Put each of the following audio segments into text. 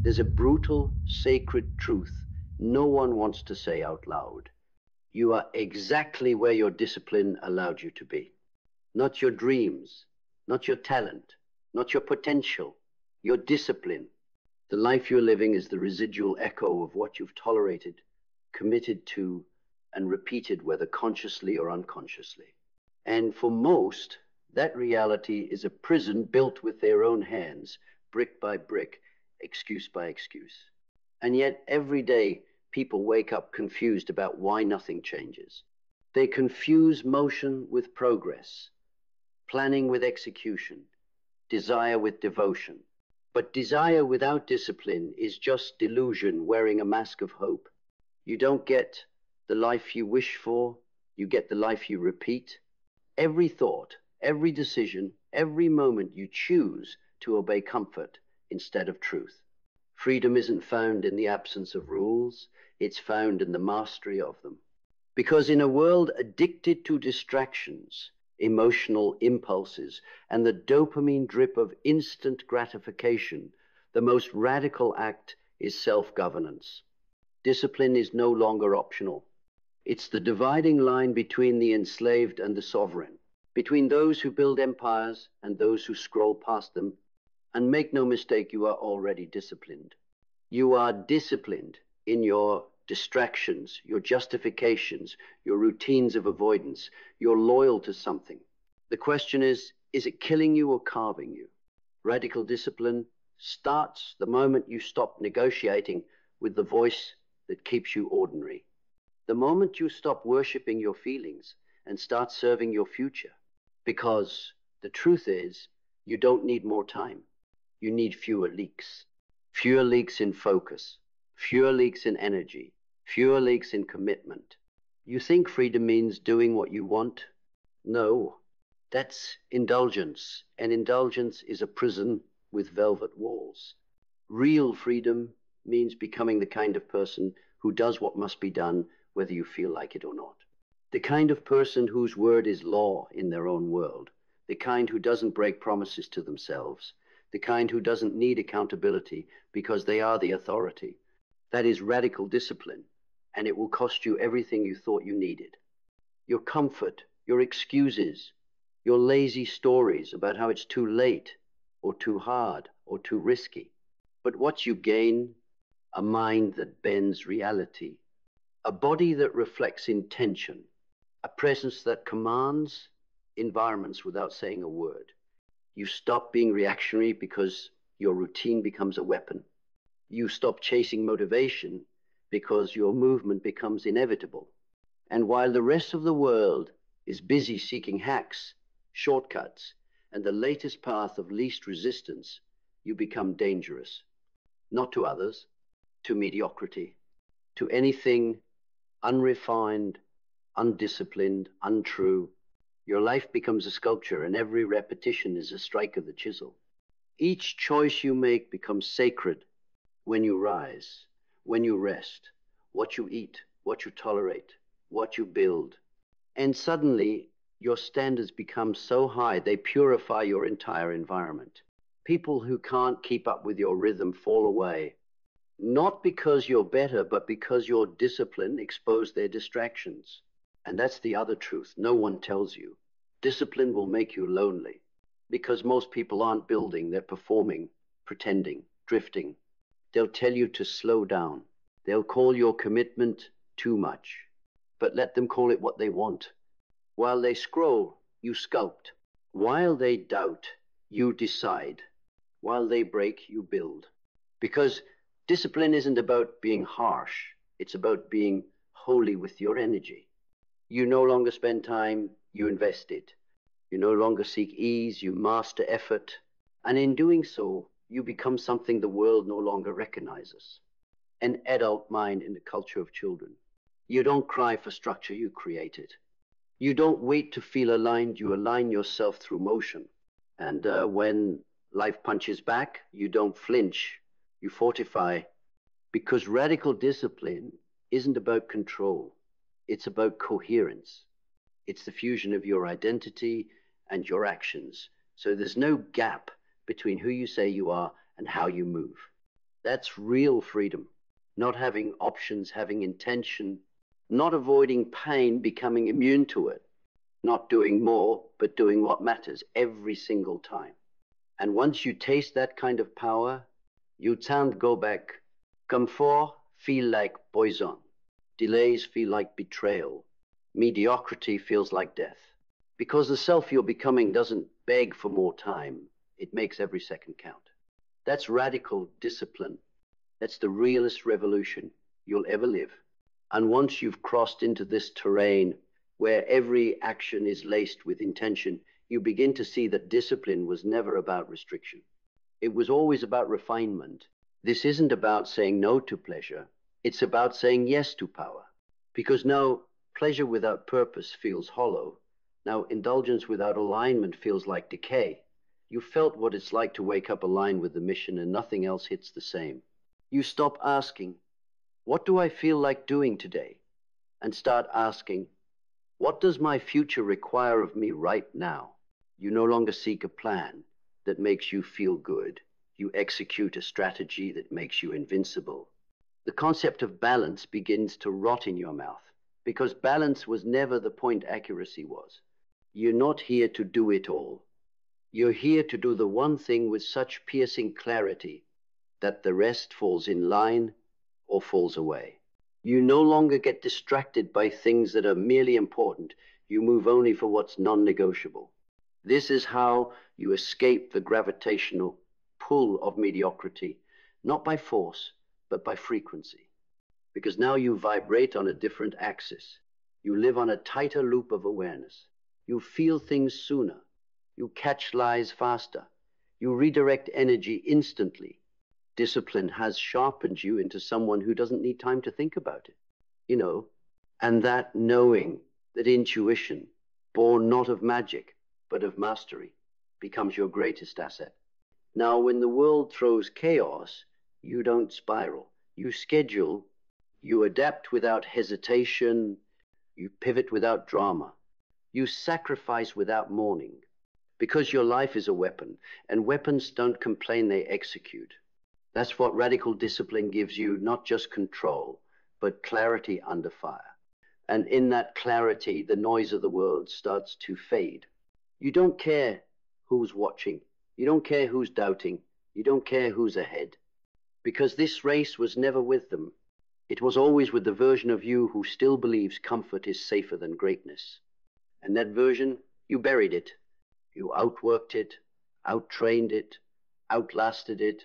There's a brutal, sacred truth no one wants to say out loud. You are exactly where your discipline allowed you to be. Not your dreams, not your talent, not your potential, your discipline. The life you're living is the residual echo of what you've tolerated, committed to, and repeated, whether consciously or unconsciously. And for most, that reality is a prison built with their own hands, brick by brick, excuse by excuse. And yet every day people wake up confused about why nothing changes. They confuse motion with progress, planning with execution, desire with devotion. But desire without discipline is just delusion wearing a mask of hope. You don't get the life you wish for, you get the life you repeat. Every thought, every decision, every moment you choose to obey comfort instead of truth. Freedom isn't found in the absence of rules, it's found in the mastery of them. Because in a world addicted to distractions, emotional impulses, and the dopamine drip of instant gratification, the most radical act is self-governance. Discipline is no longer optional. It's the dividing line between the enslaved and the sovereign, between those who build empires and those who scroll past them. And make no mistake, you are already disciplined. You are disciplined in your distractions, your justifications, your routines of avoidance. You're loyal to something. The question is it killing you or carving you? Radical discipline starts the moment you stop negotiating with the voice that keeps you ordinary. The moment you stop worshiping your feelings and start serving your future. Because the truth is, you don't need more time. You need fewer leaks. Fewer leaks in focus, fewer leaks in energy, fewer leaks in commitment. You think freedom means doing what you want? No, that's indulgence, and indulgence is a prison with velvet walls. Real freedom means becoming the kind of person who does what must be done, whether you feel like it or not. The kind of person whose word is law in their own world. The kind who doesn't break promises to themselves. The kind who doesn't need accountability because they are the authority. That is radical discipline, and it will cost you everything you thought you needed. Your comfort, your excuses, your lazy stories about how it's too late, or too hard, or too risky. But what you gain, a mind that bends reality, a body that reflects intention, a presence that commands environments without saying a word. You stop being reactionary because your routine becomes a weapon. You stop chasing motivation because your movement becomes inevitable. And while the rest of the world is busy seeking hacks, shortcuts, and the latest path of least resistance, you become dangerous. Not to others, to mediocrity, to anything unrefined, undisciplined, untrue. Your life becomes a sculpture, and every repetition is a strike of the chisel. Each choice you make becomes sacred when you rise, when you rest, what you eat, what you tolerate, what you build. And suddenly, your standards become so high, they purify your entire environment. People who can't keep up with your rhythm fall away, not because you're better, but because your discipline exposed their distractions. And that's the other truth no one tells you. Discipline will make you lonely because most people aren't building, they're performing, pretending, drifting. They'll tell you to slow down. They'll call your commitment too much, but let them call it what they want. While they scroll, you sculpt. While they doubt, you decide. While they break, you build. Because discipline isn't about being harsh. It's about being holy with your energy. You no longer spend time, you invest it. You no longer seek ease, you master effort. And in doing so, you become something the world no longer recognizes. An adult mind in the culture of children. You don't cry for structure, you create it. You don't wait to feel aligned, you align yourself through motion. And when life punches back, you don't flinch, you fortify. Because radical discipline isn't about control. It's about coherence. It's the fusion of your identity and your actions. So there's no gap between who you say you are and how you move. That's real freedom. Not having options, having intention, not avoiding pain, becoming immune to it, not doing more, but doing what matters every single time. And once you taste that kind of power, you can't go back. Comfort feel like poison. Delays feel like betrayal. Mediocrity feels like death. Because the self you're becoming doesn't beg for more time. It makes every second count. That's radical discipline. That's the realest revolution you'll ever live. And once you've crossed into this terrain where every action is laced with intention, you begin to see that discipline was never about restriction. It was always about refinement. This isn't about saying no to pleasure. It's about saying yes to power. Because now pleasure without purpose feels hollow. Now indulgence without alignment feels like decay. You felt what it's like to wake up aligned with the mission and nothing else hits the same. You stop asking, what do I feel like doing today? And start asking, what does my future require of me right now? You no longer seek a plan that makes you feel good. You execute a strategy that makes you invincible. The concept of balance begins to rot in your mouth because balance was never the point accuracy was. You're not here to do it all. You're here to do the one thing with such piercing clarity that the rest falls in line or falls away. You no longer get distracted by things that are merely important. You move only for what's non-negotiable. This is how you escape the gravitational pull of mediocrity, not by force, but by frequency. Because now you vibrate on a different axis. You live on a tighter loop of awareness. You feel things sooner. You catch lies faster. You redirect energy instantly. Discipline has sharpened you into someone who doesn't need time to think about it, and that knowing, that intuition, born not of magic, but of mastery, becomes your greatest asset. Now, when the world throws chaos, you don't spiral. You schedule, you adapt without hesitation, you pivot without drama, you sacrifice without mourning, because your life is a weapon, and weapons don't complain, they execute. That's what radical discipline gives you, not just control, but clarity under fire. And in that clarity, the noise of the world starts to fade. You don't care who's watching. You don't care who's doubting. You don't care who's ahead. Because this race was never with them. It was always with the version of you who still believes comfort is safer than greatness. And that version, you buried it. You outworked it, outtrained it, outlasted it.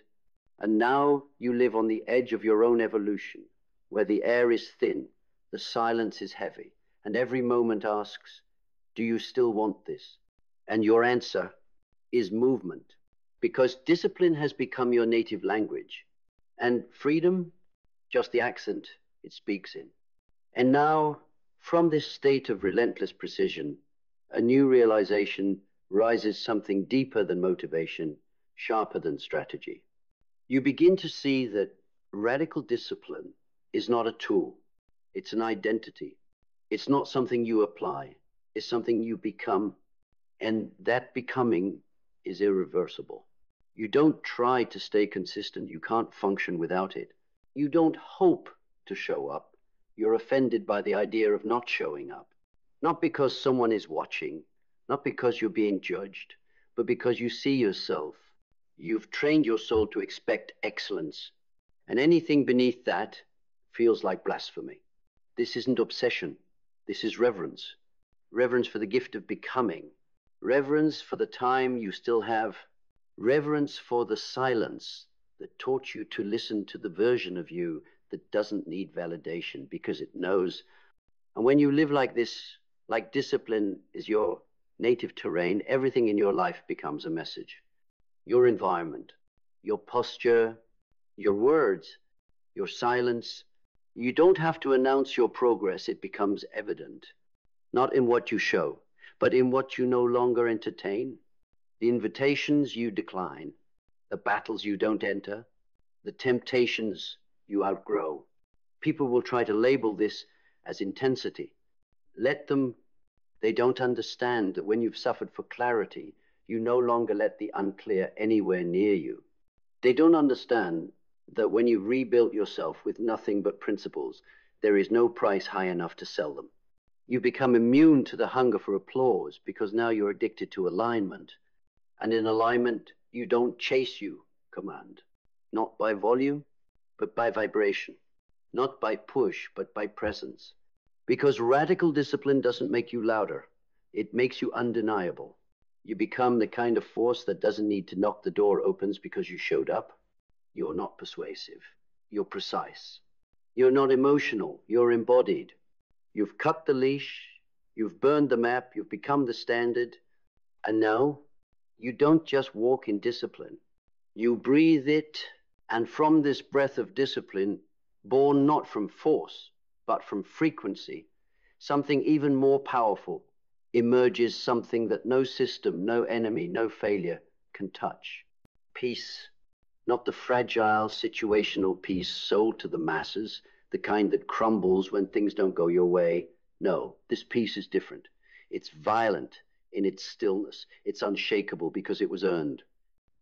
And now you live on the edge of your own evolution, where the air is thin, the silence is heavy, and every moment asks, do you still want this? And your answer is movement, because discipline has become your native language, and freedom, just the accent it speaks in. And now, from this state of relentless precision, a new realization rises, something deeper than motivation, sharper than strategy. You begin to see that radical discipline is not a tool. It's an identity. It's not something you apply. It's something you become. And that becoming is irreversible. You don't try to stay consistent. You can't function without it. You don't hope to show up. You're offended by the idea of not showing up. Not because someone is watching, not because you're being judged, but because you see yourself. You've trained your soul to expect excellence, and anything beneath that feels like blasphemy. This isn't obsession. This is reverence. Reverence for the gift of becoming. Reverence for the time you still have. Reverence for the silence that taught you to listen to the version of you that doesn't need validation because it knows. And when you live like this, like discipline is your native terrain, everything in your life becomes a message. Your environment, your posture, your words, your silence. You don't have to announce your progress. It becomes evident, not in what you show, but in what you no longer entertain, the invitations you decline, the battles you don't enter, the temptations you outgrow. People will try to label this as intensity. Let them. They don't understand that when you've suffered for clarity, you no longer let the unclear anywhere near you. They don't understand that when you've rebuilt yourself with nothing but principles, there is no price high enough to sell them. You become immune to the hunger for applause because now you're addicted to alignment. And in alignment, you don't chase, you command. Not by volume, but by vibration. Not by push, but by presence. Because radical discipline doesn't make you louder. It makes you undeniable. You become the kind of force that doesn't need to knock the door opens because you showed up. You're not persuasive. You're precise. You're not emotional. You're embodied. You've cut the leash. You've burned the map. You've become the standard. And now, you don't just walk in discipline. You breathe it, and from this breath of discipline, born not from force, but from frequency, something even more powerful emerges, something that no system, no enemy, no failure can touch. Peace, not the fragile situational peace sold to the masses, the kind that crumbles when things don't go your way. No, this peace is different. It's violent in its stillness. It's unshakable because it was earned.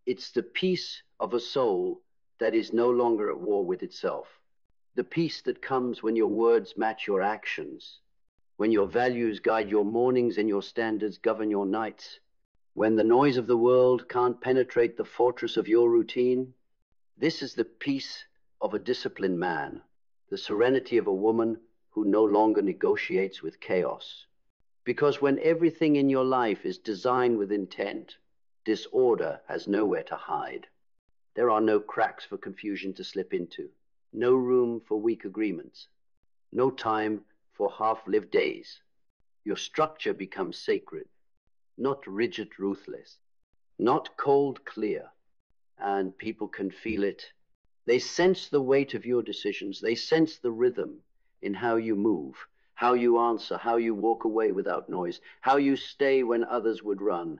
It's the peace of a soul that is no longer at war with itself. The peace that comes when your words match your actions, when your values guide your mornings and your standards govern your nights, when the noise of the world can't penetrate the fortress of your routine. This is the peace of a disciplined man, the serenity of a woman who no longer negotiates with chaos. Because when everything in your life is designed with intent, disorder has nowhere to hide. There are no cracks for confusion to slip into, no room for weak agreements, no time for half-lived days. Your structure becomes sacred, not rigid, ruthless, not cold, clear, and people can feel it. They sense the weight of your decisions. They sense the rhythm in how you move, how you answer, how you walk away without noise, how you stay when others would run.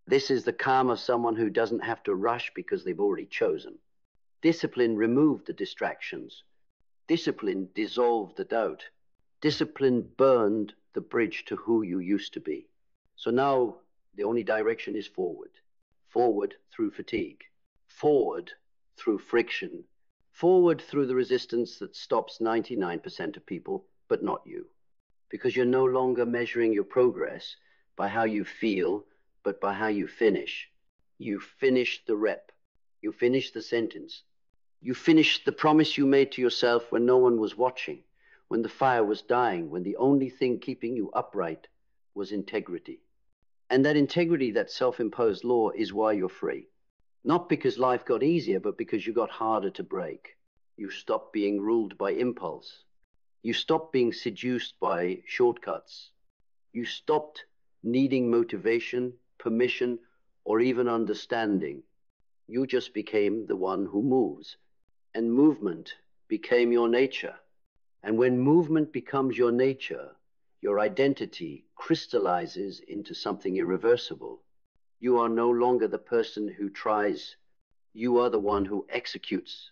This is the calm of someone who doesn't have to rush because they've already chosen. Discipline removed the distractions. Discipline dissolved the doubt. Discipline burned the bridge to who you used to be. So now the only direction is forward. Forward through fatigue. Forward through friction. Forward through the resistance that stops 99% of people, but not you. Because you're no longer measuring your progress by how you feel, but by how you finish. You finish the rep. You finish the sentence. You finish the promise you made to yourself when no one was watching, when the fire was dying, when the only thing keeping you upright was integrity. And that integrity, that self-imposed law, is why you're free. Not because life got easier, but because you got harder to break. You stopped being ruled by impulse. You stopped being seduced by shortcuts. You stopped needing motivation, permission, or even understanding. You just became the one who moves. And movement became your nature. And when movement becomes your nature, your identity crystallizes into something irreversible. You are no longer the person who tries. You are the one who executes.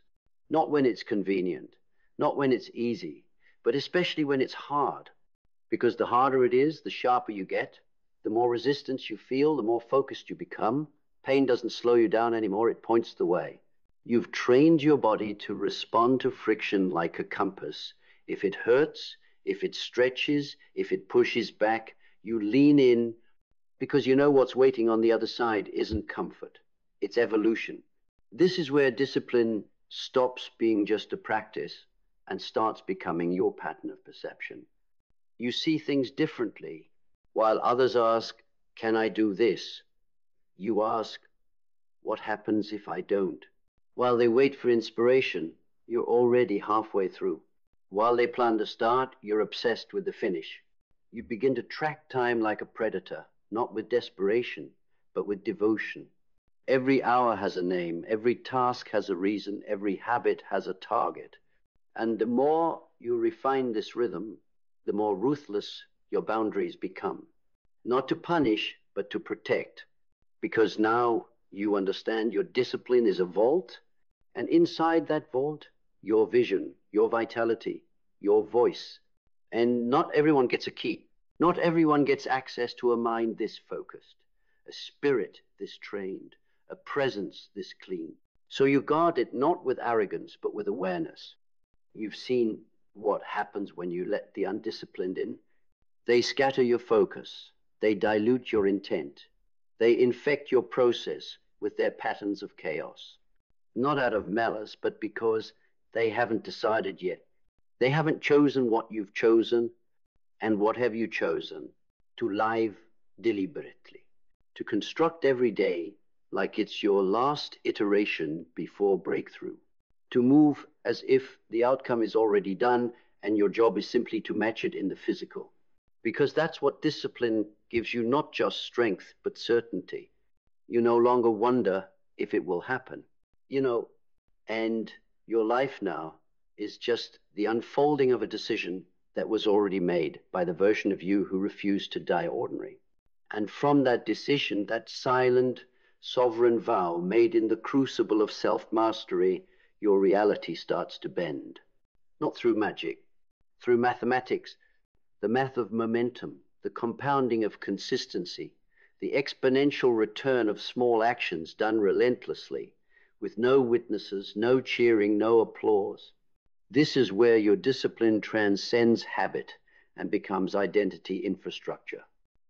Not when it's convenient, not when it's easy, but especially when it's hard. Because the harder it is, the sharper you get, the more resistance you feel, the more focused you become. Pain doesn't slow you down anymore, it points the way. You've trained your body to respond to friction like a compass. If it hurts, if it stretches, if it pushes back, you lean in because you know what's waiting on the other side isn't comfort, it's evolution. This is where discipline stops being just a practice and starts becoming your pattern of perception. You see things differently. While others ask, can I do this? You ask, what happens if I don't? While they wait for inspiration, you're already halfway through. While they plan to start, you're obsessed with the finish. You begin to track time like a predator, not with desperation, but with devotion. Every hour has a name, every task has a reason, every habit has a target. And the more you refine this rhythm, the more ruthless your boundaries become. Not to punish, but to protect. Because now you understand your discipline is a vault, and inside that vault, your vision, your vitality, your voice. And not everyone gets a key. Not everyone gets access to a mind this focused, a spirit this trained, a presence this clean. So you guard it not with arrogance, but with awareness. You've seen what happens when you let the undisciplined in. They scatter your focus. They dilute your intent. They infect your process with their patterns of chaos. Not out of malice, but because they haven't decided yet. They haven't chosen what you've chosen. And what have you chosen? To live deliberately. To construct every day like it's your last iteration before breakthrough. To move as if the outcome is already done and your job is simply to match it in the physical. Because that's what discipline gives you, not just strength, but certainty. You no longer wonder if it will happen. And your life now is just the unfolding of a decision that was already made by the version of you who refused to die ordinary. And from that decision, that silent, sovereign vow made in the crucible of self-mastery, your reality starts to bend. Not through magic, through mathematics, the math of momentum, the compounding of consistency, the exponential return of small actions done relentlessly, with no witnesses, no cheering, no applause. This is where your discipline transcends habit and becomes identity infrastructure.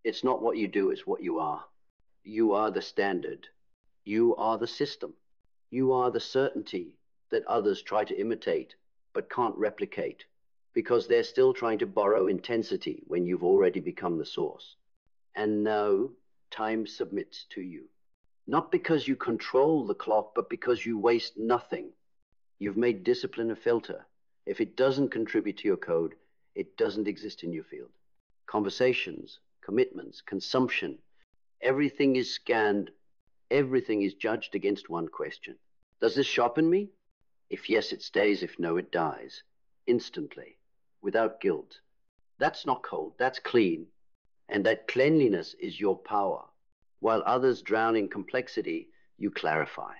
It's not what you do, it's what you are. You are the standard. You are the system. You are the certainty that others try to imitate but can't replicate because they're still trying to borrow intensity when you've already become the source. And now time submits to you. Not because you control the clock, but because you waste nothing. You've made discipline a filter. If it doesn't contribute to your code, it doesn't exist in your field. Conversations, commitments, consumption, everything is scanned, everything is judged against one question. Does this sharpen me? If yes, it stays. If no, it dies. Instantly, without guilt. That's not cold, that's clean. And that cleanliness is your power. While others drown in complexity, you clarify.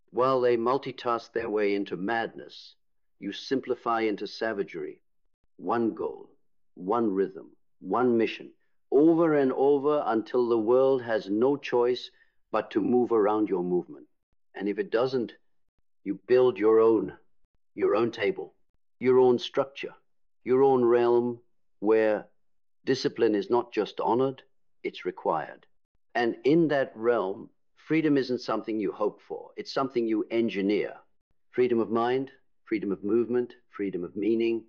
While they multitask their way into madness, you simplify into savagery. One goal, one rhythm, one mission, over and over until the world has no choice but to move around your movement. And if it doesn't, you build your own table, your own structure, your own realm where discipline is not just honored, it's required. And in that realm, freedom isn't something you hope for. It's something you engineer. Freedom of mind, freedom of movement, freedom of meaning.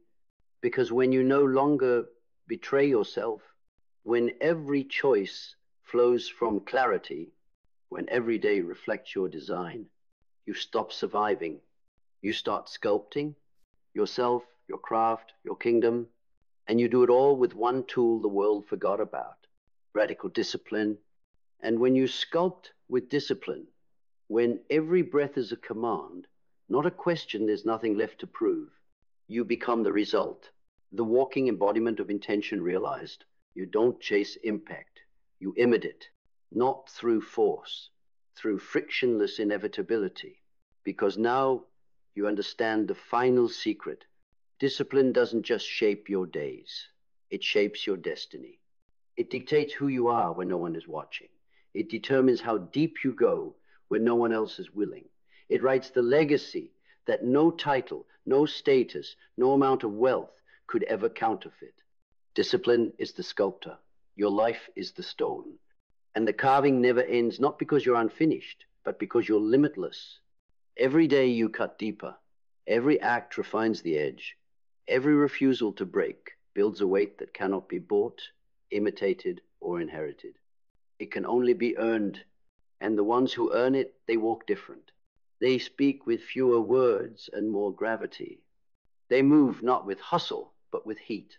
Because when you no longer betray yourself, when every choice flows from clarity, when every day reflects your design, you stop surviving. You start sculpting yourself, your craft, your kingdom, and you do it all with one tool the world forgot about, radical discipline. And when you sculpt with discipline, when every breath is a command, not a question, there's nothing left to prove, you become the result, the walking embodiment of intention realized. You don't chase impact, you emit it, not through force, through frictionless inevitability, because now you understand the final secret. Discipline doesn't just shape your days, it shapes your destiny. It dictates who you are when no one is watching. It determines how deep you go when no one else is willing. It writes the legacy that no title, no status, no amount of wealth could ever counterfeit. Discipline is the sculptor. Your life is the stone. And the carving never ends, not because you're unfinished, but because you're limitless. Every day you cut deeper. Every act refines the edge. Every refusal to break builds a weight that cannot be bought, imitated, or inherited. It can only be earned, and the ones who earn it, they walk different. They speak with fewer words and more gravity. They move not with hustle, but with heat.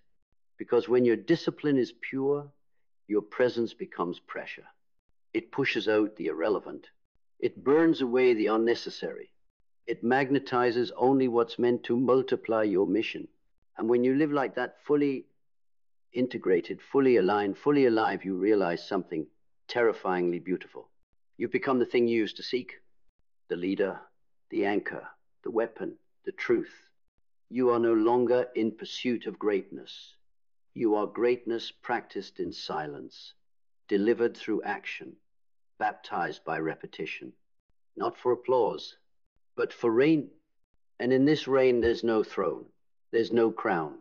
Because when your discipline is pure, your presence becomes pressure. It pushes out the irrelevant. It burns away the unnecessary. It magnetizes only what's meant to multiply your mission. And when you live like that, fully integrated, fully aligned, fully alive, you realize something terrifyingly beautiful. You become the thing you used to seek, the leader, the anchor, the weapon, the truth. You are no longer in pursuit of greatness. You are greatness practiced in silence, delivered through action, baptized by repetition, not for applause, But for rain, and in this rain, there's no throne, there's no crown,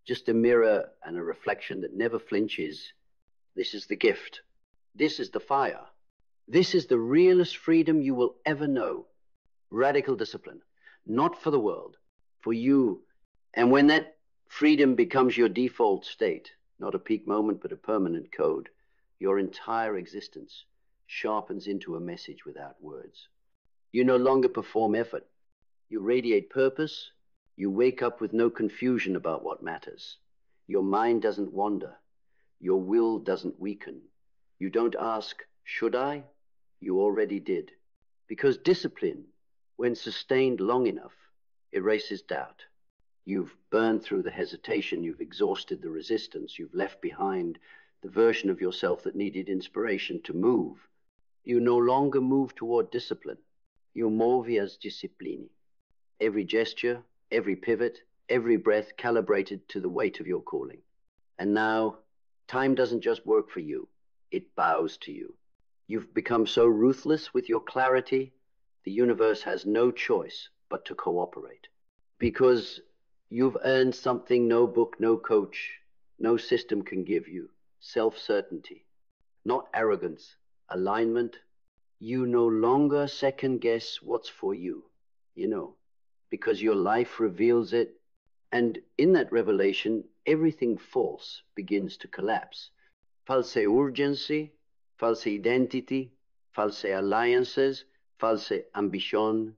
just a mirror and a reflection that never flinches. This is the gift. This is the fire. This is the realest freedom you will ever know. Radical discipline, not for the world, for you. And when that freedom becomes your default state, not a peak moment, but a permanent code, your entire existence sharpens into a message without words. You no longer perform effort. You radiate purpose. You wake up with no confusion about what matters. Your mind doesn't wander. Your will doesn't weaken. You don't ask, should I? You already did. Because discipline, when sustained long enough, erases doubt. You've burned through the hesitation. You've exhausted the resistance. You've left behind the version of yourself that needed inspiration to move. You no longer move toward discipline. You muovi as disciplini. Every gesture, every pivot, every breath calibrated to the weight of your calling. And now, time doesn't just work for you. It bows to you. You've become so ruthless with your clarity, the universe has no choice but to cooperate. Because you've earned something no book, no coach, no system can give you. Self-certainty. Not arrogance. Alignment. You no longer second guess what's for you. Because your life reveals it. And in that revelation, everything false begins to collapse. False urgency, false identity, false alliances, false ambition.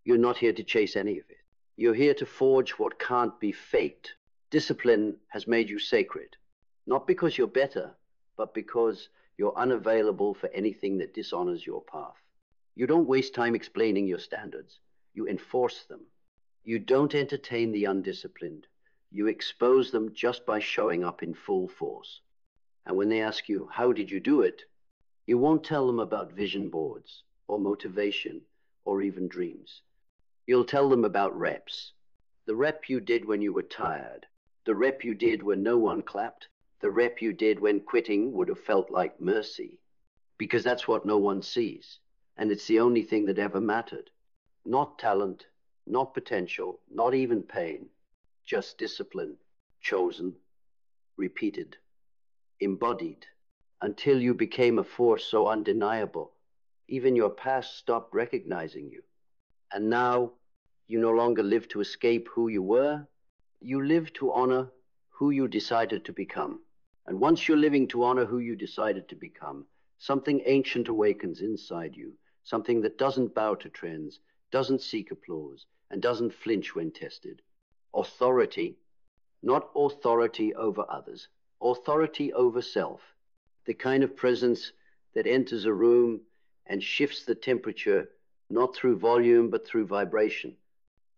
You're not here to chase any of it. You're here to forge what can't be faked. Discipline has made you sacred, not because you're better, but because you're unavailable for anything that dishonors your path. You don't waste time explaining your standards. You enforce them. You don't entertain the undisciplined. You expose them just by showing up in full force. And when they ask you, how did you do it? You won't tell them about vision boards or motivation or even dreams. You'll tell them about reps. The rep you did when you were tired. The rep you did when no one clapped. The rep you did when quitting would have felt like mercy. Because that's what no one sees. And it's the only thing that ever mattered. Not talent, not potential, not even pain. Just discipline, chosen, repeated, embodied, until you became a force so undeniable, even your past stopped recognizing you. And now, you no longer live to escape who you were. You live to honor who you decided to become. And once you're living to honor who you decided to become, something ancient awakens inside you, something that doesn't bow to trends, doesn't seek applause, and doesn't flinch when tested. Authority, not authority over others, authority over self, the kind of presence that enters a room and shifts the temperature, not through volume, but through vibration.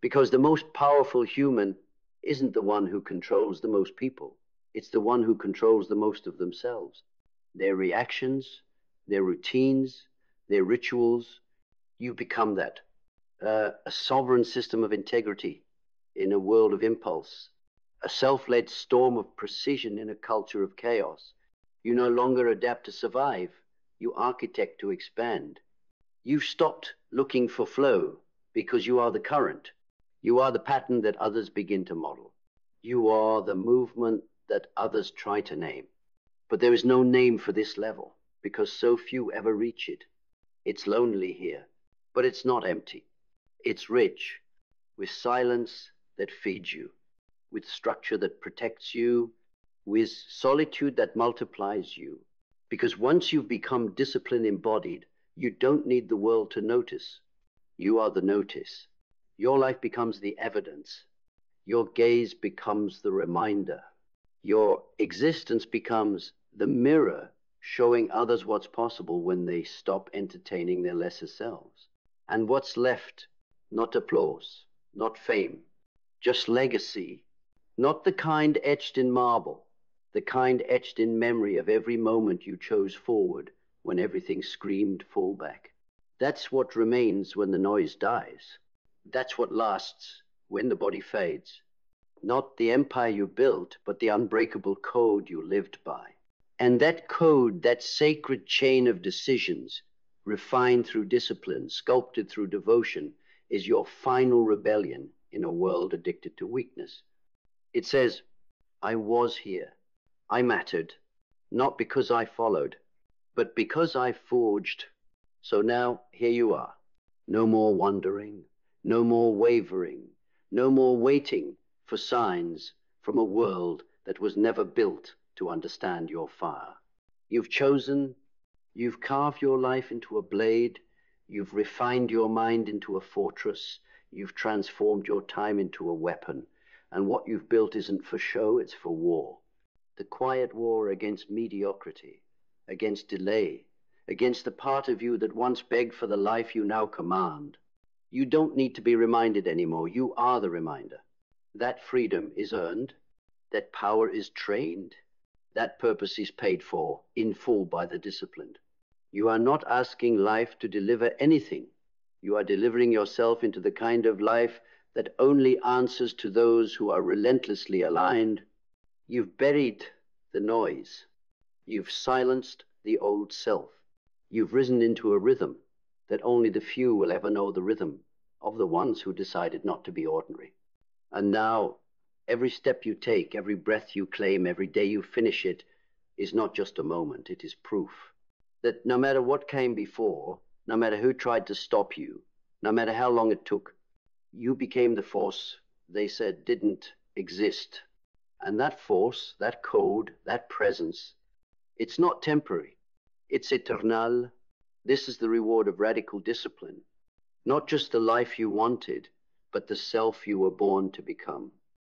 Because the most powerful human isn't the one who controls the most people. It's the one who controls the most of themselves. Their reactions, their routines, their rituals. You become that. A sovereign system of integrity in a world of impulse. A self-led storm of precision in a culture of chaos. You no longer adapt to survive. You architect to expand. You've stopped looking for flow because you are the current. You are the pattern that others begin to model. You are the movement that others try to name. But there is no name for this level because so few ever reach it. It's lonely here, but it's not empty. It's rich with silence that feeds you, with structure that protects you, with solitude that multiplies you. Because once you've become discipline embodied, you don't need the world to notice. You are the notice. Your life becomes the evidence. Your gaze becomes the reminder. Your existence becomes the mirror showing others what's possible when they stop entertaining their lesser selves. And what's left? Not applause, not fame, just legacy. Not the kind etched in marble, the kind etched in memory of every moment you chose forward when everything screamed fall back. That's what remains when the noise dies. That's what lasts when the body fades. Not the empire you built, but the unbreakable code you lived by. And that code, that sacred chain of decisions, refined through discipline, sculpted through devotion, is your final rebellion in a world addicted to weakness. It says, I was here. I mattered, not because I followed, but because I forged. So now, here you are. No more wondering, no more wavering, no more waiting for signs from a world that was never built to understand your fire. You've chosen, you've carved your life into a blade, you've refined your mind into a fortress, you've transformed your time into a weapon, and what you've built isn't for show, it's for war. The quiet war against mediocrity, against delay, against the part of you that once begged for the life you now command. You don't need to be reminded anymore. You are the reminder. That freedom is earned, that power is trained, that purpose is paid for in full by the disciplined. You are not asking life to deliver anything. You are delivering yourself into the kind of life that only answers to those who are relentlessly aligned. You've buried the noise. You've silenced the old self. You've risen into a rhythm that only the few will ever know, the rhythm of the ones who decided not to be ordinary. And now, every step you take, every breath you claim, every day you finish it, is not just a moment, it is proof that no matter what came before, no matter who tried to stop you, no matter how long it took, you became the force they said didn't exist. And that force, that code, that presence, it's not temporary. It's eternal. This is the reward of radical discipline. Not just the life you wanted, but the self you were born to become.